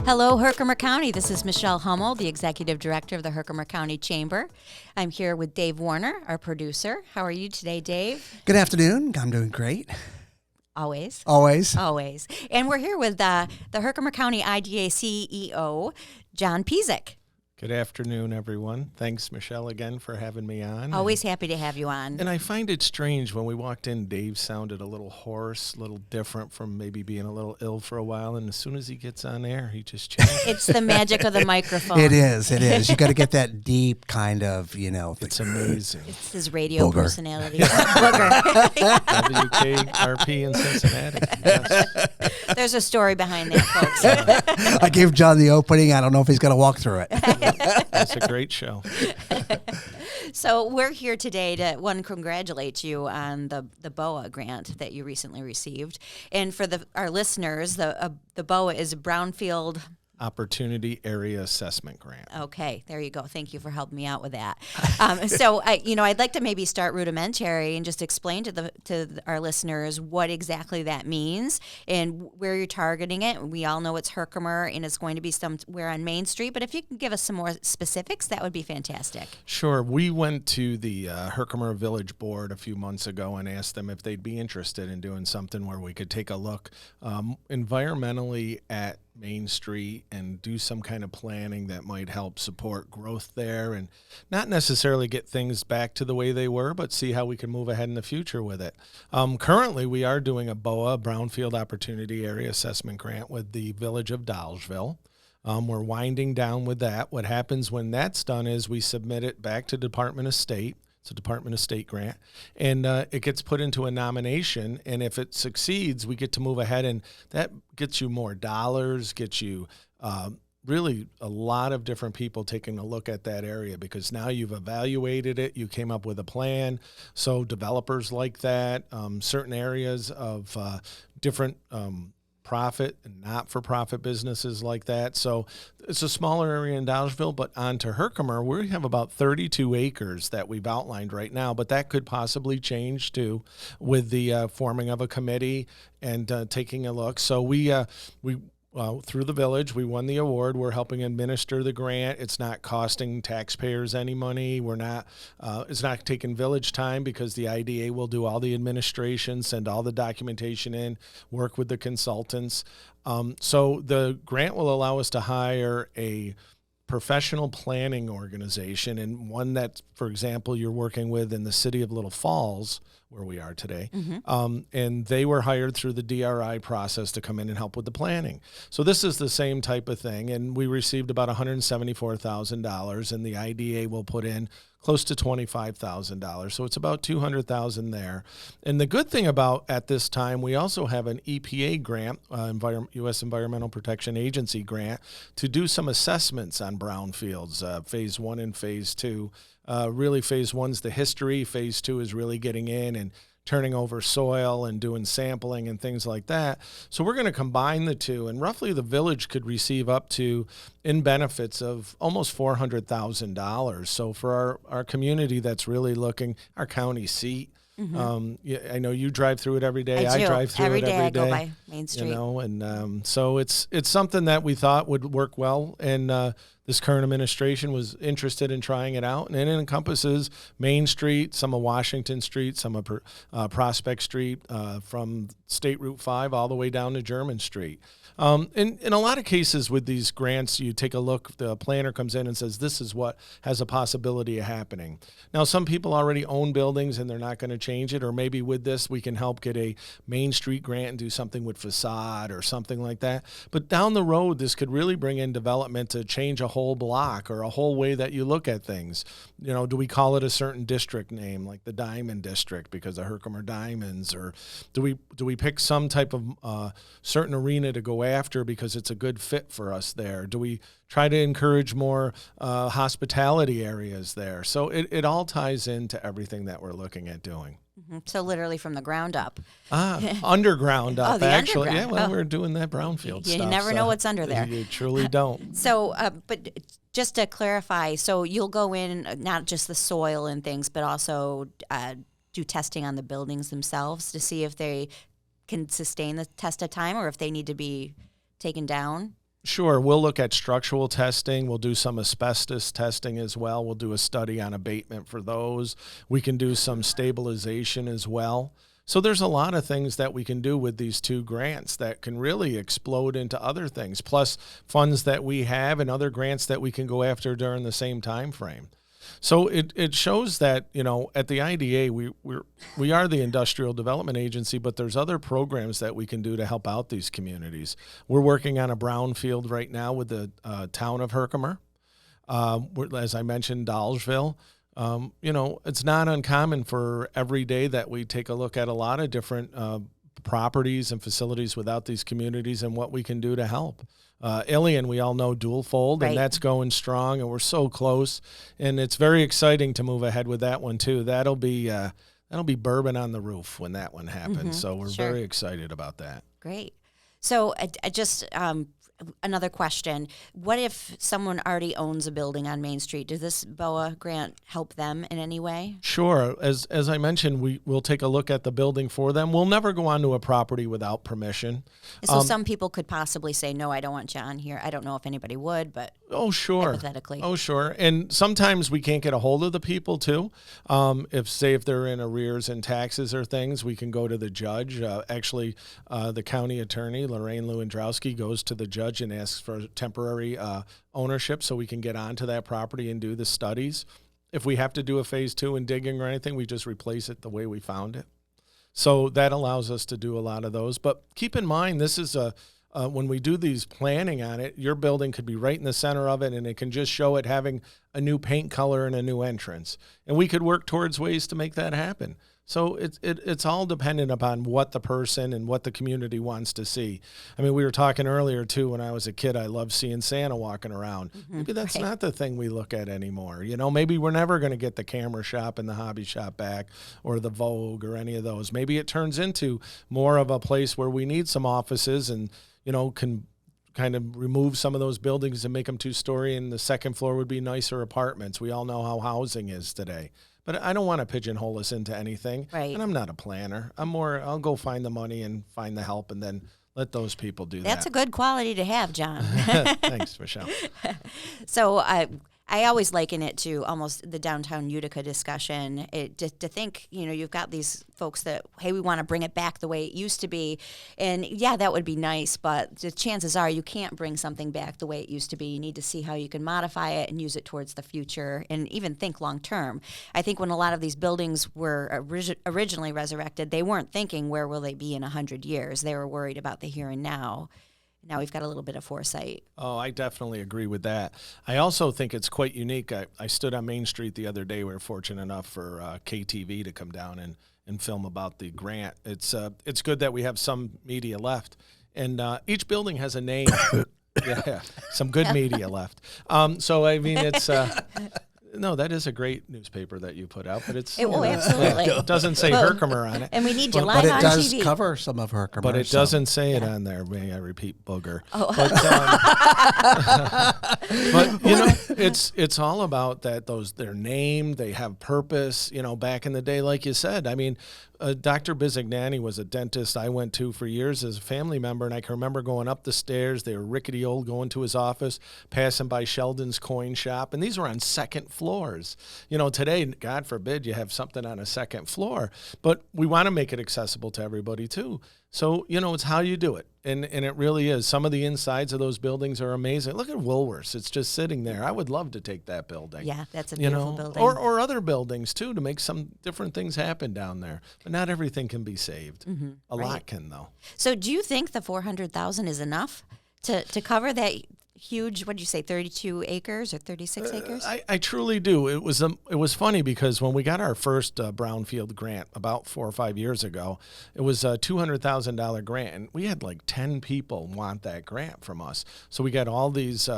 Hello, Herkimer County. This is Michelle Hummel, the Executive Director of the Herkimer County Chamber. I'm here with Dave Warner, our producer. How are you today, Dave? Good afternoon. I'm doing great. Always. Always. Always. And we're here with the Herkimer County IDA CEO, John Piseck. Good afternoon, everyone. Thanks, Michelle, again for having me on. Always happy to have you on. And I find it strange when we walked in, Dave sounded a little hoarse, a little different from maybe being a little ill for a while. And as soon as he gets on air, he just changes. It's the magic of the microphone. It is. You got to get that deep kind of, It's amazing. It's his radio Booger. personality. Booger. WKRP in Cincinnati. Yes. There's a story behind that, folks. I gave John the opening. I don't know if he's going to walk through it. That's a great show. So we're here today to, congratulate you on the BOA grant that you recently received. And for our listeners, the BOA is a Brownfield Opportunity Area Assessment Grant. Okay, there you go. Thank you for helping me out with that. I'd like to maybe start rudimentary and just explain to our listeners what exactly that means and where you're targeting it. We all know it's Herkimer and it's going to be somewhere on Main Street, but if you can give us some more specifics, that would be fantastic. Sure. We went to the Herkimer Village Board a few months ago and asked them if they'd be interested in doing something where we could take a look environmentally at Main Street and do some kind of planning that might help support growth there and not necessarily get things back to the way they were, but see how we can move ahead in the future with it. Currently, we are doing a BOA, Brownfield Opportunity Area Assessment Grant, with the Village of Dolgeville. We're winding down with that. What happens when that's done is we submit it back to Department of State. It's a Department of State grant, and it gets put into a nomination, and if it succeeds, we get to move ahead, and that gets you more dollars, gets you really a lot of different people taking a look at that area because now you've evaluated it, you came up with a plan, so developers like that, certain areas of different profit and not-for-profit businesses like that. So it's a smaller area in Dolgeville, but on to Herkimer, we have about 32 acres that we've outlined right now, but that could possibly change too with the forming of a committee and taking a look. So we through the village, we won the award. We're helping administer the grant. It's not costing taxpayers any money. We're not. It's not taking village time because the IDA will do all the administration, send all the documentation in, work with the consultants. So the grant will allow us to hire a professional planning organization, and one that, for example, you're working with in the city of Little Falls, where we are today, and they were hired through the DRI process to come in and help with the planning. So this is the same type of thing, and we received about $174,000, and the IDA will put in close to $25,000. So it's about $200,000 there. And the good thing about at this time, we also have an EPA grant, U.S. Environmental Protection Agency grant, to do some assessments on brownfields, phase 1 and phase 2. Really, phase 1's the history. Phase 2 is really getting in and turning over soil and doing sampling and things like that. So we're going to combine the two, and roughly the village could receive up to, in benefits, of almost $400,000. So for our community that's really looking, our county seat, I know you drive through it every day. I drive through it every day. I go by Main Street. So it's something that we thought would work well, and this current administration was interested in trying it out, and it encompasses Main Street, some of Washington Street, some of Prospect Street, from State Route 5 all the way down to German Street. In a lot of cases with these grants, you take a look, the planner comes in and says, this is what has a possibility of happening. Now, some people already own buildings and they're not going to change it, or maybe with this we can help get a Main Street grant and do something with facade or something like that. But down the road, this could really bring in development to change a whole block or a whole way that you look at things. You know, do we call it a certain district name, like the Diamond District because of Herkimer Diamonds, or do we pick some type of certain arena to go after because it's a good fit for us there? Do we try to encourage more hospitality areas there? So it all ties into everything that we're looking at doing. So literally from the ground up. Underground up, actually. Underground. Yeah, well, we're doing that brownfield stuff. You never know what's under there. You truly don't. So, but just to clarify, so you'll go in, not just the soil and things, but also do testing on the buildings themselves to see if they can sustain the test of time or if they need to be taken down? Sure. We'll look at structural testing. We'll do some asbestos testing as well. We'll do a study on abatement for those. We can do some stabilization as well. So there's a lot of things that we can do with these 2 grants that can really explode into other things, plus funds that we have and other grants that we can go after during the same time frame. So it shows that, at the IDA, we are the industrial development agency, but there's other programs that we can do to help out these communities. We're working on a brownfield right now with the town of Herkimer. As I mentioned, Dolgeville. It's not uncommon for every day that we take a look at a lot of different properties and facilities without these communities and what we can do to help. Ilion, we all know dual fold, Right. and that's going strong, and we're so close. And it's very exciting to move ahead with that one too. That'll be bourbon on the roof when that one happens. So we're Sure. very excited about that. Great. So I just another question. What if someone already owns a building on Main Street? Does this BOA grant help them in any way? Sure. As I mentioned, we'll take a look at the building for them. We'll never go onto a property without permission. So some people could possibly say, no, I don't want you on here. I don't know if anybody would, but Oh, sure. hypothetically. Oh, sure. And sometimes we can't get a hold of the people, too. If they're in arrears and taxes or things, we can go to the judge. The county attorney, Lorraine Lewandowski, goes to the judge and asks for temporary ownership so we can get onto that property and do the studies. If we have to do a phase 2 and digging or anything, we just replace it the way we found it. So that allows us to do a lot of those. But keep in mind, this is when we do these planning on it, your building could be right in the center of it, and it can just show it having a new paint color and a new entrance. And we could work towards ways to make that happen. So it's all dependent upon what the person and what the community wants to see. I mean, we were talking earlier, too, when I was a kid, I loved seeing Santa walking around. Maybe that's not the thing we look at anymore. Maybe we're never going to get the camera shop and the hobby shop back or the Vogue or any of those. Maybe it turns into more of a place where we need some offices and, can kind of remove some of those buildings and make them 2-story, and the second floor would be nicer apartments. We all know how housing is today. But I don't want to pigeonhole us into anything. Right. And I'm not a planner. I'll go find the money and find the help and then let those people do that. That's a good quality to have, John. Thanks, Michelle. So I always liken it to almost the downtown Utica discussion. Just to think, you've got these folks that, hey, we want to bring it back the way it used to be. And yeah, that would be nice, but the chances are you can't bring something back the way it used to be. You need to see how you can modify it and use it towards the future and even think long term. I think when a lot of these buildings were originally resurrected, they weren't thinking, where will they be in 100 years? They were worried about the here and now. Now we've got a little bit of foresight. Oh, I definitely agree with that. I also think it's quite unique. I stood on Main Street the other day. We were fortunate enough for KTV to come down and film about the grant. It's good that we have some media left. And each building has a name. Yeah, some good media left. So, I mean, it's... No, that is a great newspaper that you put out, but absolutely. It doesn't say Herkimer on it. And we need you live But on it does TV. cover some of Herkimer. But it doesn't say it on there. May I repeat, booger? Oh. But it's all about that. They're named. They have purpose. Back in the day, like you said. I mean, Dr. Bizignani was a dentist I went to for years as a family member, and I can remember going up the stairs. They were rickety old, going to his office, passing by Sheldon's coin shop, and these were on second floors. Today, God forbid, you have something on a second floor, but we want to make it accessible to everybody too. So, it's how you do it. And it really is. Some of the insides of those buildings are amazing. Look at Woolworths. It's just sitting there. I would love to take that building. Yeah, that's a beautiful building. Or other buildings, too, to make some different things happen down there. But not everything can be saved. A lot can, though. So do you think the $400,000 is enough to cover that huge, what did you say, 32 acres or 36 acres? I truly do. It was funny because when we got our first Brownfield grant about 4 or 5 years ago, it was a $200,000 grant, and we had like 10 people want that grant from us. So we got all these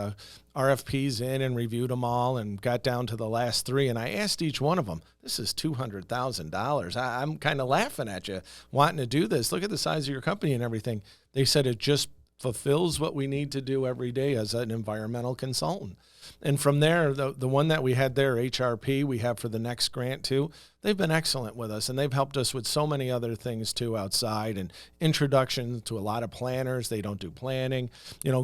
RFPs in and reviewed them all and got down to the last 3, and I asked each one of them, this is $200,000. I'm kind of laughing at you wanting to do this. Look at the size of your company and everything. They said it just fulfills what we need to do every day as an environmental consultant. And from there, the one that we had there, HRP, we have for the next grant too, they've been excellent with us, and they've helped us with so many other things too outside, and introduction to a lot of planners. They don't do planning,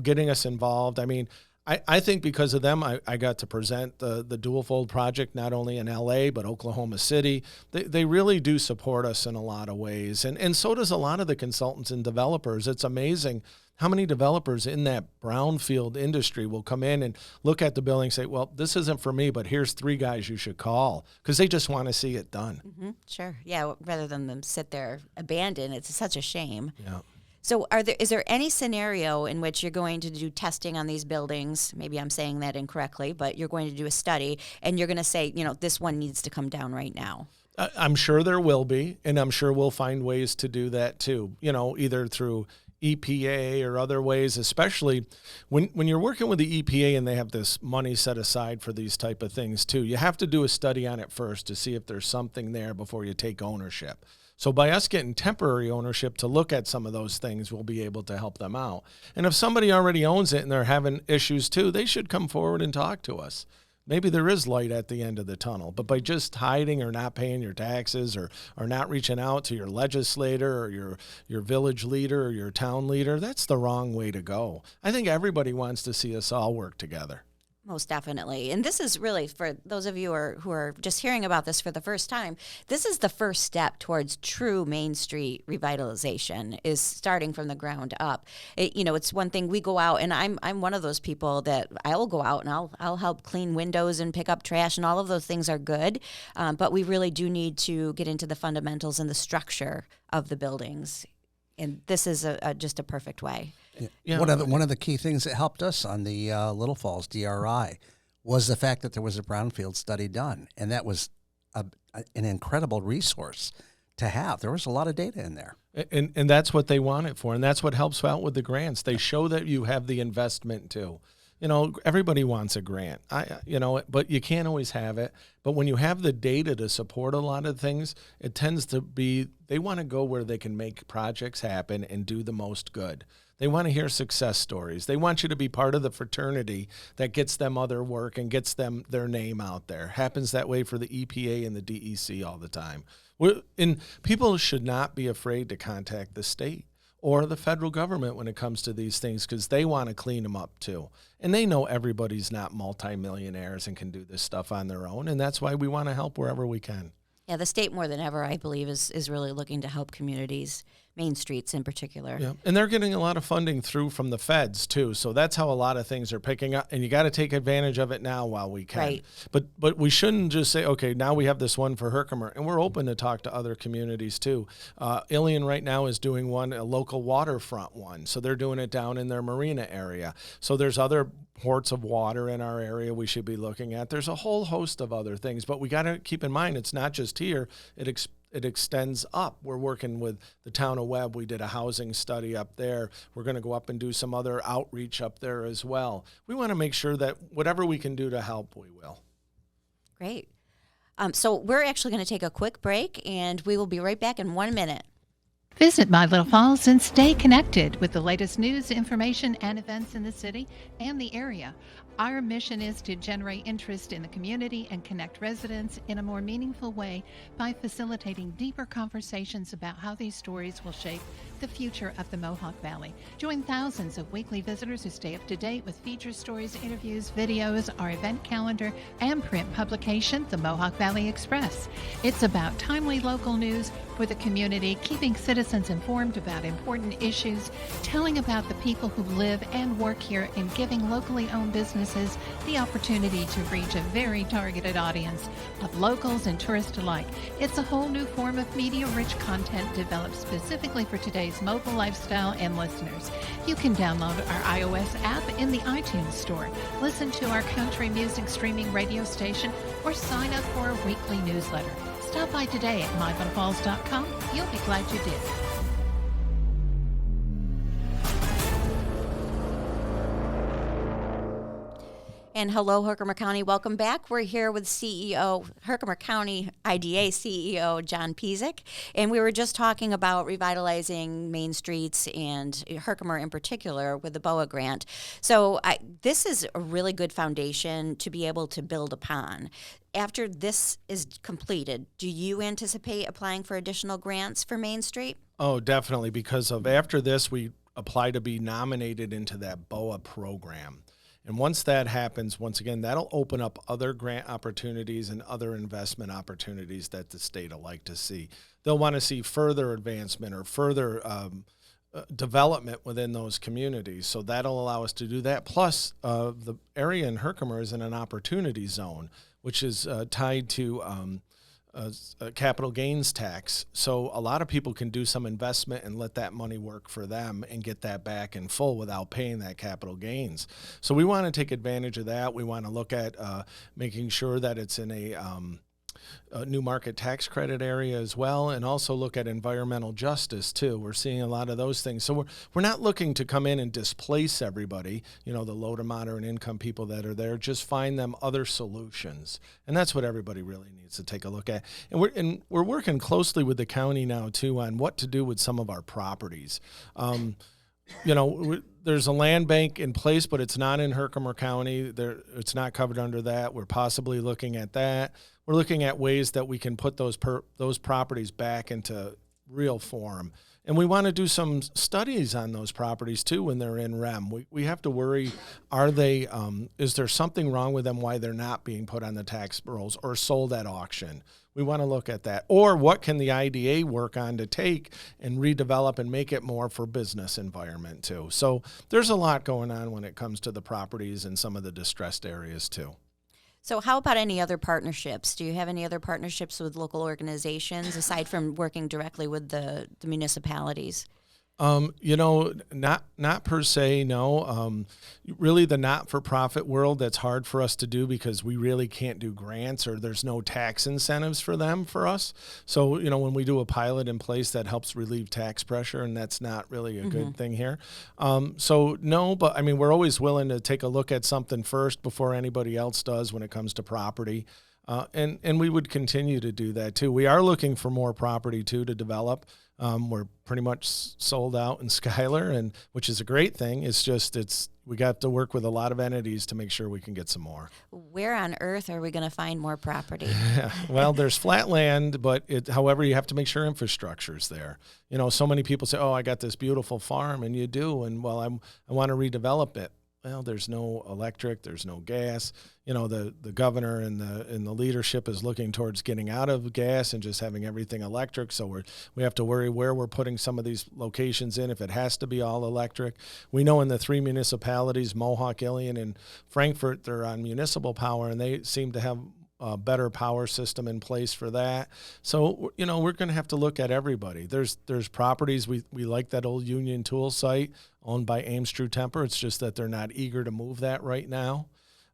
getting us involved. I mean, I think because of them, I got to present the dual fold project, not only in LA, but Oklahoma City. They really do support us in a lot of ways. And so does a lot of the consultants and developers. It's amazing how many developers in that brownfield industry will come in and look at the building and say, well, this isn't for me, but here's 3 guys you should call, because they just want to see it done. Mm-hmm. Sure. Yeah. Rather than them sit there abandoned, it's such a shame. Yeah. So is there any scenario in which you're going to do testing on these buildings? Maybe I'm saying that incorrectly, but you're going to do a study and you're going to say, this one needs to come down right now. I'm sure there will be, and I'm sure we'll find ways to do that too, either through EPA or other ways, especially when you're working with the EPA and they have this money set aside for these type of things too. You have to do a study on it first to see if there's something there before you take ownership. So by us getting temporary ownership to look at some of those things, we'll be able to help them out. And if somebody already owns it and they're having issues too, they should come forward and talk to us. Maybe there is light at the end of the tunnel, but by just hiding or not paying your taxes or not reaching out to your legislator or your village leader or your town leader, that's the wrong way to go. I think everybody wants to see us all work together. Most definitely. And this is really, for those of you who are just hearing about this for the first time, this is the first step towards true Main Street revitalization, is starting from the ground up. It's one thing we go out, and I'm one of those people that I will go out and I'll help clean windows and pick up trash, and all of those things are good. But we really do need to get into the fundamentals and the structure of the buildings. And this is just a perfect way. Yeah. One of the key things that helped us on the Little Falls DRI was the fact that there was a brownfield study done, and that was an incredible resource to have. There was a lot of data in there. And that's what they want it for, and that's what helps out with the grants. They show that you have the investment too. Everybody wants a grant, but you can't always have it. But when you have the data to support a lot of things, it tends to be, they want to go where they can make projects happen and do the most good. They want to hear success stories. They want you to be part of the fraternity that gets them other work and gets them their name out there. Happens that way for the EPA and the DEC all the time. And people should not be afraid to contact the state or the federal government when it comes to these things, because they want to clean them up too. And they know everybody's not multimillionaires and can do this stuff on their own, and that's why we want to help wherever we can. Yeah, the state more than ever, I believe, is really looking to help communities, Main Streets in particular. Yeah, and they're getting a lot of funding through from the feds too, so that's how a lot of things are picking up, and you got to take advantage of it now while we can. Right. But we shouldn't just say, okay, now we have this one for Herkimer, and we're open to talk to other communities too. Ilion right now is doing a local waterfront one, so they're doing it down in their marina area. So there's other ports of water in our area we should be looking at. There's a whole host of other things, but we got to keep in mind it's not just here. It extends up. We're working with the town of Webb. We did a housing study up there. We're going to go up and do some other outreach up there as well. We want to make sure that whatever we can do to help, we will. Great. So we're actually going to take a quick break, and we will be right back in 1 minute. Visit My Little Falls and stay connected with the latest news, information, and events in the city and the area. Our mission is to generate interest in the community and connect residents in a more meaningful way by facilitating deeper conversations about how these stories will shape the future of the Mohawk Valley. Join thousands of weekly visitors who stay up to date with feature stories, interviews, videos, our event calendar, and print publication, the Mohawk Valley Express. It's about timely local news for the community, keeping citizens informed about important issues, telling about the people who live and work here, and giving locally owned businesses the opportunity to reach a very targeted audience of locals and tourists alike. It's a whole new form of media-rich content developed specifically for today's mobile lifestyle and listeners. You can download our iOS app in the iTunes Store, listen to our country music streaming radio station, or sign up for a weekly newsletter. Stop by today at mylittlefalls.com. You'll be glad you did. And hello, Herkimer County. Welcome back. We're here with Herkimer County IDA CEO John Piseck, and we were just talking about revitalizing main streets and Herkimer in particular with the BOA grant. So this is a really good foundation to be able to build upon. After this is completed, do you anticipate applying for additional grants for Main Street? Oh, definitely, because of after this, we apply to be nominated into that BOA program. And once that happens, once again, that'll open up other grant opportunities and other investment opportunities that the state will like to see. They'll want to see further advancement or further development within those communities. So that'll allow us to do that. Plus, the area in Herkimer is in an opportunity zone, which is tied to capital gains tax. So a lot of people can do some investment and let that money work for them and get that back in full without paying that capital gains. So we want to take advantage of that. We want to look at making sure that it's in a new market tax credit area as well, and also look at environmental justice too. We're seeing a lot of those things. So we're not looking to come in and displace everybody, the low to moderate income people that are there, just find them other solutions. And that's what everybody really needs to take a look at. And we're working closely with the county now too on what to do with some of our properties. There's a land bank in place, but it's not in Herkimer County. It's not covered under that. We're possibly looking at that. We're looking at ways that we can put those properties back into real form. And we want to do some studies on those properties too when they're in REM. We have to worry, is there something wrong with them, why they're not being put on the tax rolls or sold at auction? We want to look at that. Or what can the IDA work on to take and redevelop and make it more for business environment too? So there's a lot going on when it comes to the properties and some of the distressed areas too. So how about any other partnerships? Do you have any other partnerships with local organizations aside from working directly with the municipalities? Not per se, no. Really the not-for-profit world, that's hard for us to do because we really can't do grants or there's no tax incentives for them for us. So, when we do a pilot in place, that helps relieve tax pressure, and that's not really a good thing here. So no, but we're always willing to take a look at something first before anybody else does when it comes to property. And we would continue to do that too. We are looking for more property too to develop. We're pretty much sold out in Schuyler, and which is a great thing. It's just we got to work with a lot of entities to make sure we can get some more. Where on earth are we going to find more property? Well, there's flat land, but however, you have to make sure infrastructure's there. So many people say, "Oh, I got this beautiful farm," and you do, and I want to redevelop it. Well, there's no electric, there's no gas. The governor and the leadership is looking towards getting out of gas and just having everything electric. So we have to worry where we're putting some of these locations in if it has to be all electric. We know in the three municipalities, Mohawk, Ilion, and Frankfort, they're on municipal power, and they seem to have a better power system in place for that. So, we're going to have to look at everybody. There's properties. We like that old Union Tool site owned by Ames True Temper. It's just that they're not eager to move that right now.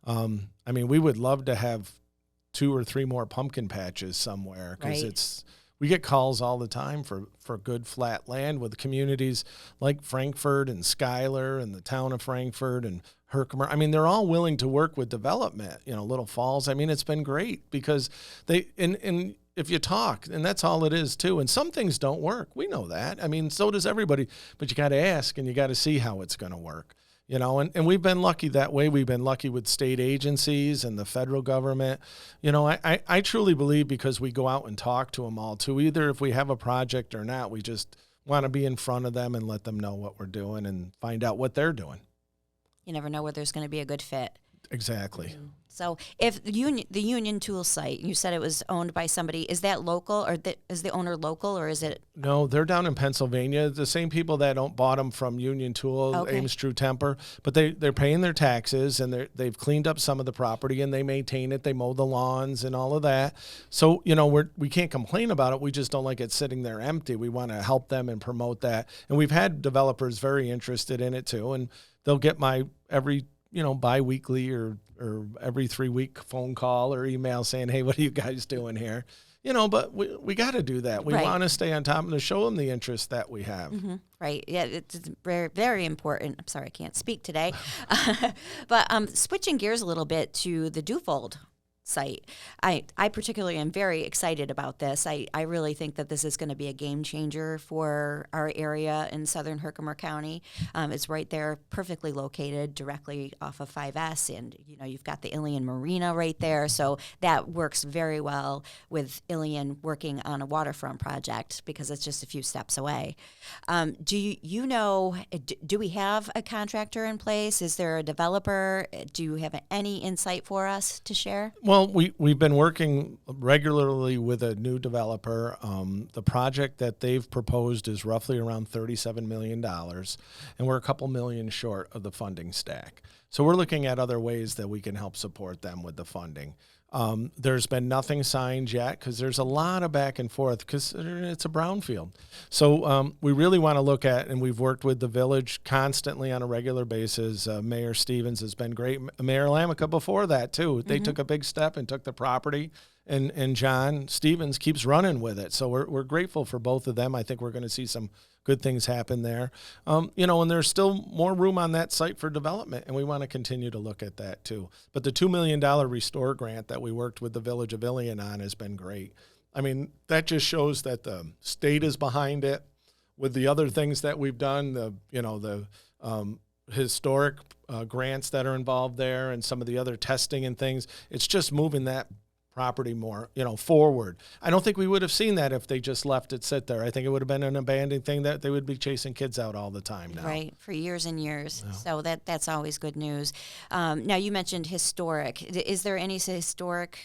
We would love to have 2 or 3 more pumpkin patches somewhere because we get calls all the time for good flat land with communities like Frankfort and Schuyler and the town of Frankfort and Herkimer. They're all willing to work with development, Little Falls. It's been great because and if you talk, and that's all it is too. And some things don't work. We know that. So does everybody, but you got to ask and you got to see how it's going to work. And we've been lucky that way. We've been lucky with state agencies and the federal government. I truly believe because we go out and talk to them all too, either if we have a project or not, we just want to be in front of them and let them know what we're doing and find out what they're doing. You never know where there's going to be a good fit. Exactly. So if the Union Tool site, you said it was owned by somebody, is that local or is the owner local or is it? No, they're down in Pennsylvania. The same people that bought them from Union Tool, Ames True Temper, but they're paying their taxes and they've cleaned up some of the property and they maintain it. They mow the lawns and all of that. So, we can't complain about it. We just don't like it sitting there empty. We want to help them and promote that. And we've had developers very interested in it too. And they'll get my every bi-weekly or every 3-week phone call or email saying, "Hey, what are you guys doing here?" but we got to do that. We Right. want to stay on top and to show them the interest that we have. Right. Yeah, it's very, very important. I'm sorry, I can't speak today. But switching gears a little bit to the Dufold site. I particularly am very excited about this. I really think that this is going to be a game changer for our area in southern Herkimer County. It's right there, perfectly located, directly off of 5S, and you've got the Ilion Marina right there, so that works very well with Ilion working on a waterfront project because it's just a few steps away. Do we have a contractor in place? Is there a developer? Do you have any insight for us to share? Well, we've been working regularly with a new developer. The project that they've proposed is roughly around $37 million, and we're a couple million short of the funding stack. So we're looking at other ways that we can help support them with the funding. There's been nothing signed yet because there's a lot of back and forth because it's a brownfield. So we really want to look at, and we've worked with the village constantly on a regular basis. Mayor Stevens has been great. Mayor Lamica before that, too. They took a big step and took the property, and John Stevens keeps running with it. So we're grateful for both of them. I think we're going to see some good things happen there. And there's still more room on that site for development, and we want to continue to look at that too. But the $2 million Restore grant that we worked with the Village of Ilion on has been great. I mean, that just shows that the state is behind it with the other things that we've done, the historic grants that are involved there and some of the other testing and things. It's just moving that property more, forward. I don't think we would have seen that if they just left it sit there. I think it would have been an abandoned thing that they would be chasing kids out all the time now. Right, for years and years. Yeah. So that's always good news. Now, you mentioned historic. Is there any historic?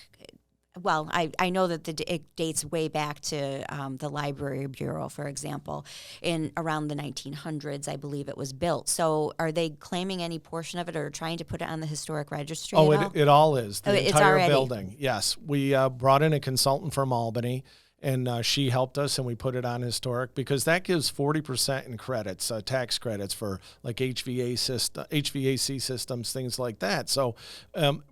Well, I know that it dates way back to the Library Bureau, for example, in around the 1900s, I believe it was built. So are they claiming any portion of it or trying to put it on the historic registry at all? It all is. The It's entire already. building. Yes. We brought in a consultant from Albany, and she helped us, and we put it on historic because that gives 40% in credits, tax credits for like HVAC systems, things like that. So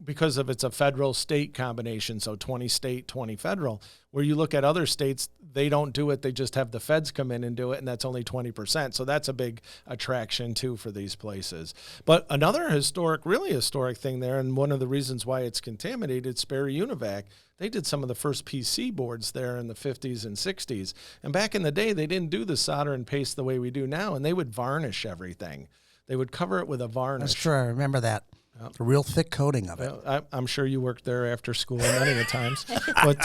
because of it's a federal-state combination, so 20 state, 20 federal, where you look at other states, they don't do it. They just have the feds come in and do it, and that's only 20%. So that's a big attraction, too, for these places. But another really historic thing there, and one of the reasons why it's contaminated, Sperry Univac. They did some of the first PC boards there in the 50s and 60s. And back in the day, they didn't do the solder and paste the way we do now, and they would varnish everything. They would cover it with a varnish. That's true. I remember that. A real thick coating of it. I'm sure you worked there after school many a times, but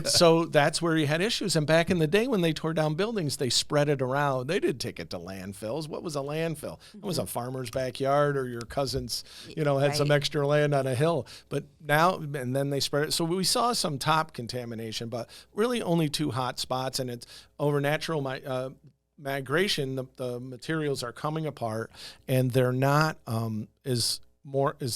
so that's where you had issues. And back in the day when they tore down buildings, they spread it around. They didn't take it to landfills. What was a landfill? It was a farmer's backyard or your cousin's, had some extra land on a hill. But now, and then they spread it. So we saw some top contamination, but really only 2 hot spots, and it's over natural migration. The materials are coming apart, and they're not as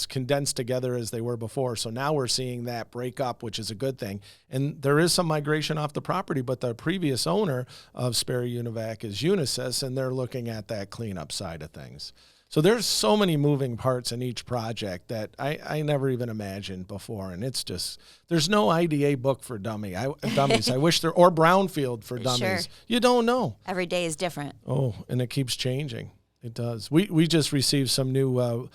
condensed together as they were before. So now we're seeing that break up, which is a good thing. And there is some migration off the property, but the previous owner of Sperry Univac is Unisys, and they're looking at that cleanup side of things. So there's so many moving parts in each project that I never even imagined before. And it's just, there's no IDA book for dummies. I wish there, or Brownfield for dummies. Sure. You don't know. Every day is different. Oh, and it keeps changing. It does. We just received some new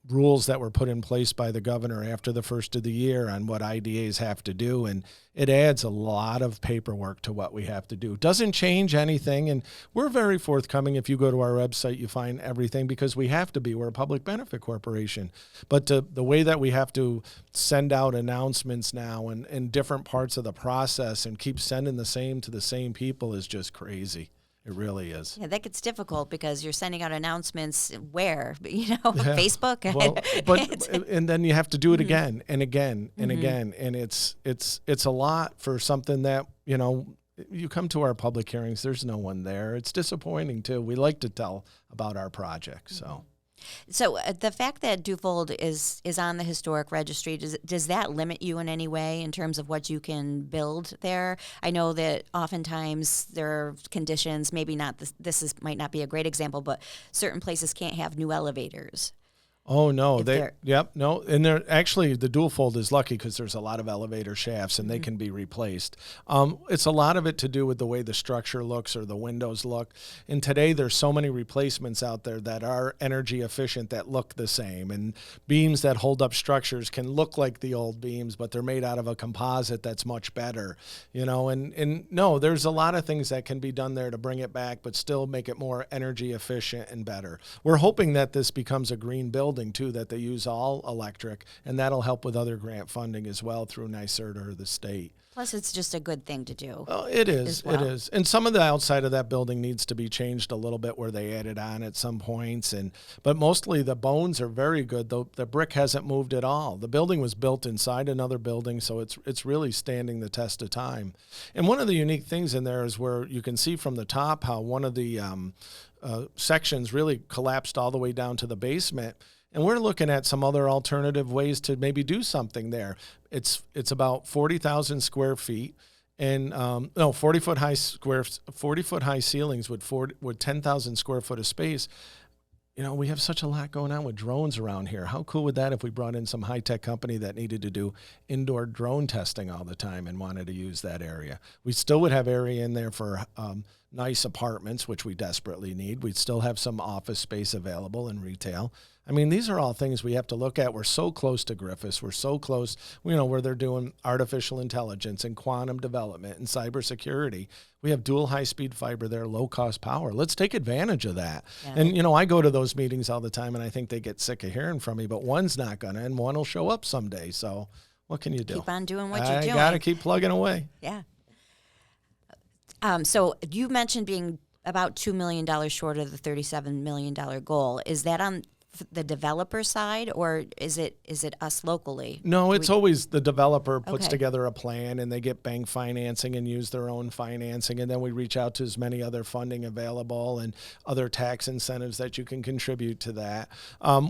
rules that were put in place by the governor after the first of the year on what IDAs have to do, and it adds a lot of paperwork to what we have to do. Doesn't change anything, and we're very forthcoming. If you go to our website, you find everything because we have to be. We're a public benefit corporation. But the way that we have to send out announcements now and in different parts of the process and keep sending the same to the same people is just crazy. It really is. Yeah, that gets difficult because you're sending out announcements where, Facebook. And then you have to do it again and again and again, and it's a lot for something that you come to our public hearings. There's no one there. It's disappointing too. We like to tell about our project, so. So the fact that Dufold is on the historic registry, does that limit you in any way in terms of what you can build there? I know that oftentimes there are conditions, maybe not, this might not be a great example, but certain places can't have new elevators. Oh, no. If And they're actually, the dual fold is lucky because there's a lot of elevator shafts and they can be replaced. It's a lot of it to do with the way the structure looks or the windows look. And today there's so many replacements out there that are energy efficient that look the same. And beams that hold up structures can look like the old beams, but they're made out of a composite that's much better, and no, there's a lot of things that can be done there to bring it back, but still make it more energy efficient and better. We're hoping that this becomes a green building too, that they use all electric, and that'll help with other grant funding as well through NYSERDA or the state. Plus, it's just a good thing to do. Oh, it is. Well. It is. And some of the outside of that building needs to be changed a little bit where they added on at some points. But mostly the bones are very good. The brick hasn't moved at all. The building was built inside another building, so it's really standing the test of time. And one of the unique things in there is where you can see from the top how one of the sections really collapsed all the way down to the basement. And we're looking at some other alternative ways to maybe do something there. It's about 40,000 square feet, and 40-foot high ceilings with 10,000 square foot of space. We have such a lot going on with drones around here. How cool would that if we brought in some high-tech company that needed to do indoor drone testing all the time and wanted to use that area? We still would have area in there for nice apartments, which we desperately need. We'd still have some office space available in retail. I mean, these are all things we have to look at. We're so close to Griffiths. We're so close, where they're doing artificial intelligence and quantum development and cybersecurity. We have dual high-speed fiber there, low-cost power. Let's take advantage of that. Yeah. And, I go to those meetings all the time, and I think they get sick of hearing from me, but one's not going to, and one will show up someday. So what can you do? Keep on doing what you're doing. I got to keep plugging away. Yeah. So you mentioned being about $2 million short of the $37 million goal. Is that on the developer side, or is it us locally? No, it's always the developer puts together a plan and they get bank financing and use their own financing, and then we reach out to as many other funding available and other tax incentives that you can contribute to that.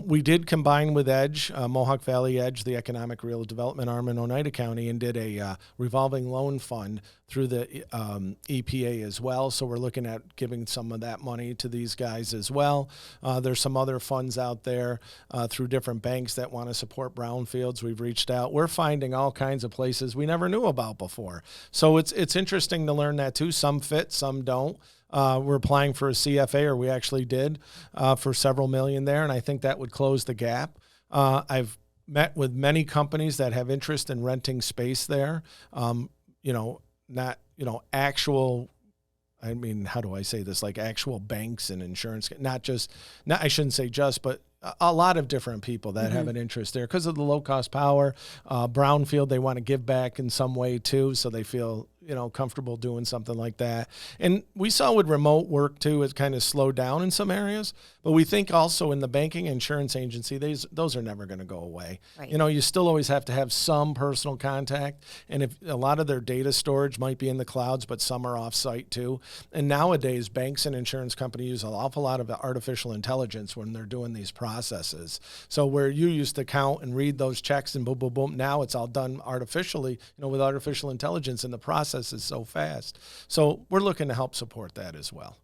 We did combine with EDGE, Mohawk Valley EDGE, the economic real development arm in Oneida County, and did a revolving loan fund through the EPA as well. So we're looking at giving some of that money to these guys as well. There's some other funds out there through different banks that want to support brownfields. We've reached out. We're finding all kinds of places we never knew about before. So it's interesting to learn that too. Some fit, some don't. We're applying for a CFA, or we actually did, for several million there, and I think that would close the gap. I've met with many companies that have interest in renting space there. Not, actual, how do I say this? Like actual banks and insurance, I shouldn't say just, but a lot of different people that have an interest there because of the low cost power. Brownfield, they want to give back in some way too, so they feel comfortable doing something like that. And we saw with remote work too, it kind of slowed down in some areas, but we think also in the banking insurance agency, those are never going to go away. Right. You still always have to have some personal contact, and if a lot of their data storage might be in the clouds, but some are off site too. And nowadays banks and insurance companies use an awful lot of artificial intelligence when they're doing these processes. So where you used to count and read those checks and boom, boom, boom, now it's all done artificially, with artificial intelligence, and the process is so fast. So we're looking to help support that as well.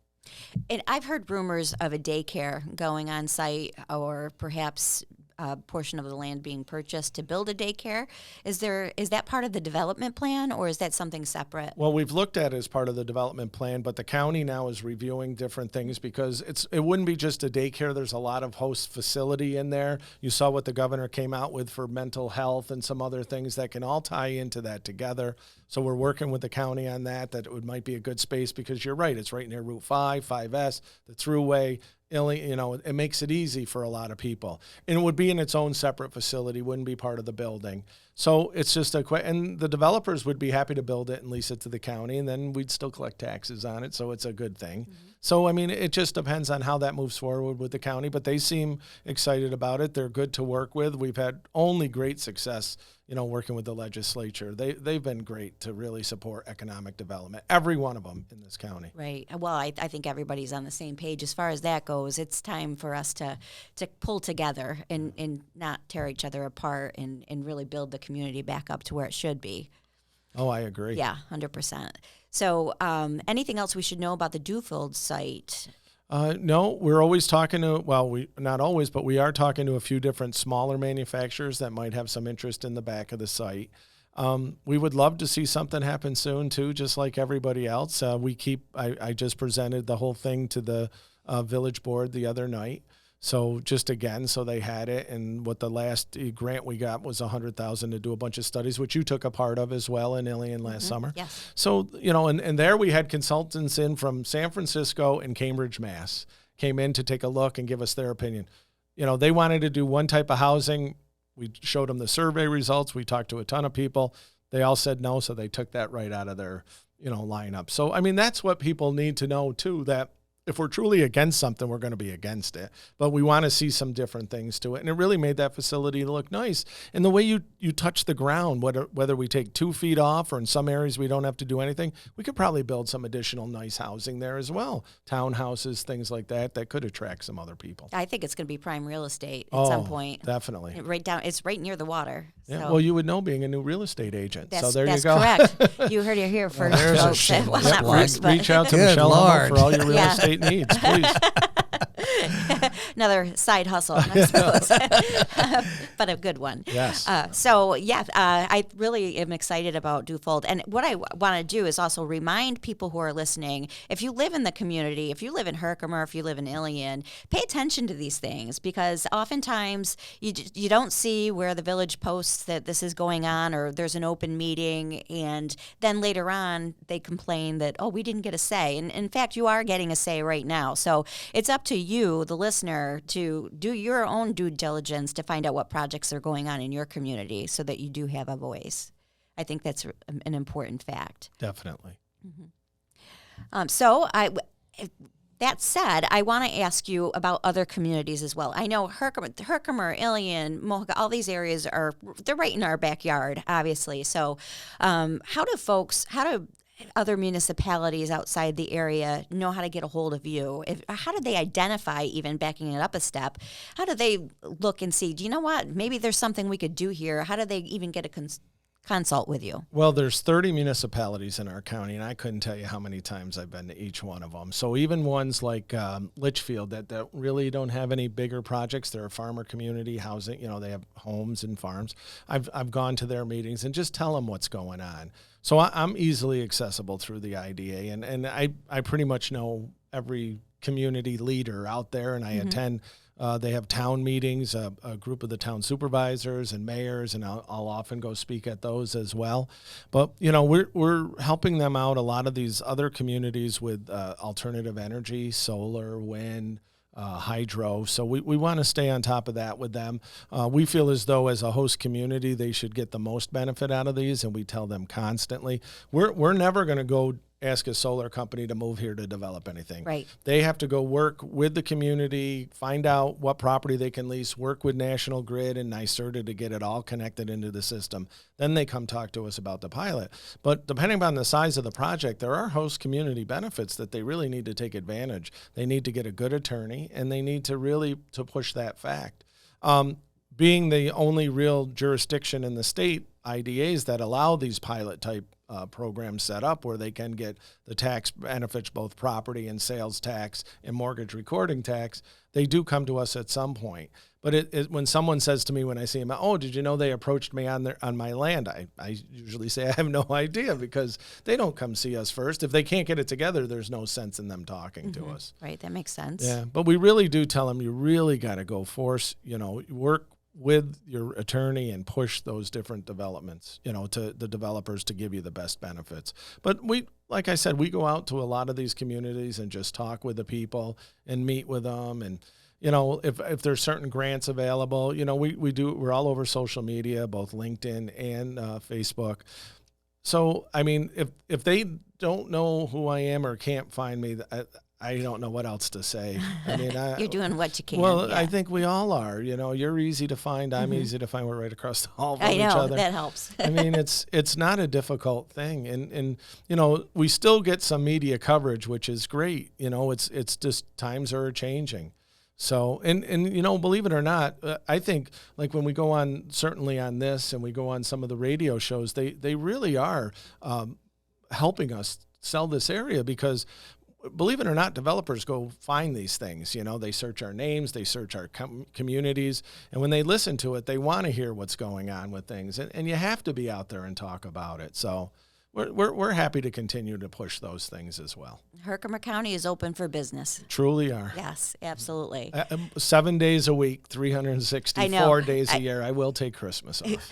And I've heard rumors of a daycare going on site, or perhaps a portion of the land being purchased to build a daycare. Is that part of the development plan, or is that something separate? Well, we've looked at it as part of the development plan, but the county now is reviewing different things because it wouldn't be just a daycare. There's a lot of host facility in there. You saw what the governor came out with for mental health and some other things that can all tie into that together. So we're working with the county on that it might be a good space because you're right. It's right near Route 5, 5S, the thruway. It makes it easy for a lot of people. And it would be in its own separate facility, wouldn't be part of the building. So it's just and the developers would be happy to build it and lease it to the county, and then we'd still collect taxes on it. So it's a good thing. Mm-hmm. So, it just depends on how that moves forward with the county, but they seem excited about it. They're good to work with. We've had only great success, working with the legislature. They've been great to really support economic development, every one of them in this county. Right. Well, I think everybody's on the same page as far as that goes. It's time for us to pull together and not tear each other apart and really build the community back up to where it should be. Oh, I agree. Yeah, 100%. So anything else we should know about the Dewfield site? No, we're always talking to, not always, but we are talking to a few different smaller manufacturers that might have some interest in the back of the site. We would love to see something happen soon too, just like everybody else. I just presented the whole thing to the village board the other night. So just again, so they had it. And what the last grant we got was $100,000 to do a bunch of studies, which you took a part of as well in Ilion last summer. Yes. So, and there we had consultants in from San Francisco and Cambridge, Mass. Came in to take a look and give us their opinion. They wanted to do one type of housing. We showed them the survey results. We talked to a ton of people. They all said no, so they took that right out of their, lineup. So, I mean, that's what people need to know, too, that if we're truly against something, we're going to be against it. But we want to see some different things to it. And it really made that facility look nice. And the way you touch the ground, whether we take 2 feet off or in some areas we don't have to do anything, we could probably build some additional nice housing there as well. Townhouses, things like that could attract some other people. I think it's going to be prime real estate at some point. Definitely. It's right near the water. Yeah, so. well, you would know being a new real estate agent. That's, so there that's you go. correct. You heard it here first. There's a folks. shameless Well, not plug. first, but Reach out to Good Michelle Hummel Lord. for all your real Yeah. estate needs, please. another side hustle, I suppose, but a good one. Yes. I really am excited about Dufold. And what I want to do is also remind people who are listening, if you live in the community, if you live in Herkimer, if you live in Ilion, pay attention to these things, because oftentimes you don't see where the village posts that this is going on or there's an open meeting, and then later on they complain that, oh, we didn't get a say. And in fact, you are getting a say right now. So it's up to you, the listener, to do your own due diligence to find out what projects are going on in your community so that you do have a voice. I think that's an important fact. Definitely. That said, I want to ask you about other communities as well. I know Herkimer, Ilion, Mohawk, all these areas they're right in our backyard, obviously. So how do other municipalities outside the area know how to get a hold of you? How do they identify, even backing it up a step, how do they look and see, do you know what, maybe there's something we could do here? How do they even get a consult with you? Well, there's 30 municipalities in our county, and I couldn't tell you how many times I've been to each one of them. So even ones like Litchfield that really don't have any bigger projects, they're a farmer community housing, they have homes and farms. I've gone to their meetings and just tell them what's going on. So I'm easily accessible through the IDA, and I pretty much know every community leader out there, and I attend. They have town meetings, a group of the town supervisors and mayors, and I'll often go speak at those as well. But we're helping them out, a lot of these other communities, with alternative energy, solar, wind, hydro. So we want to stay on top of that with them. We feel as though as a host community, they should get the most benefit out of these, and we tell them constantly, we're never going to go ask a solar company to move here to develop anything. Right. They have to go work with the community, find out what property they can lease, work with National Grid and NYSERDA to get it all connected into the system. Then they come talk to us about the pilot. But depending on the size of the project, there are host community benefits that they really need to take advantage. They need to get a good attorney, and they need to really to push that fact. Being the only real jurisdiction in the state, IDAs that allow these pilot type programs set up where they can get the tax benefits, both property and sales tax and mortgage recording tax, they do come to us at some point. But when someone says to me when I see them, oh, did you know they approached me on my land? I usually say I have no idea, because they don't come see us first. If they can't get it together, there's no sense in them talking to us. Right, that makes sense. Yeah, but we really do tell them, you really got to go work with your attorney and push those different developments, to the developers to give you the best benefits. But like I said, we go out to a lot of these communities and just talk with the people and meet with them. And, if there's certain grants available, we're all over social media, both LinkedIn and Facebook. So, I mean, if they don't know who I am or can't find me, I don't know what else to say. I mean, You're doing what you can. Well, yeah. I think we all are. You're easy to find. I'm easy to find. We're right across the hall from I know, each other. that helps. I mean, it's not a difficult thing, and we still get some media coverage, which is great. It's just times are changing. So, and believe it or not, I think like when we go on, certainly on this, and we go on some of the radio shows, they really are helping us sell this area, because believe it or not, developers go find these things. They search our names, they search our communities, and when they listen to it, they want to hear what's going on with things. And you have to be out there and talk about it. So we're happy to continue to push those things as well. Herkimer County is open for business. Truly are. Yes, absolutely. 7 days a week, 364 days a year. I will take Christmas off.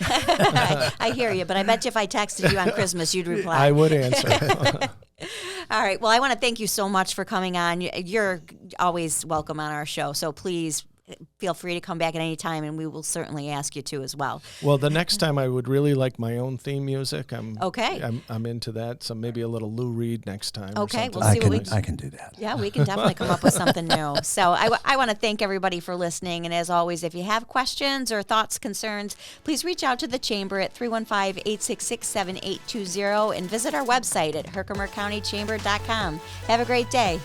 I hear you, but I bet you if I texted you on Christmas, you'd reply. I would answer. All right. Well, I want to thank you so much for coming on. You're always welcome on our show, so please feel free to come back at any time, and we will certainly ask you to as well. Well, the next time I would really like my own theme music. Okay. I'm into that, so maybe a little Lou Reed next time. Okay, or we'll see I can do that. Yeah, we can definitely come up with something new. So I want to thank everybody for listening, and as always, if you have questions or thoughts, concerns, please reach out to the Chamber at 315-866-7820 and visit our website at herkimercountychamber.com. Have a great day.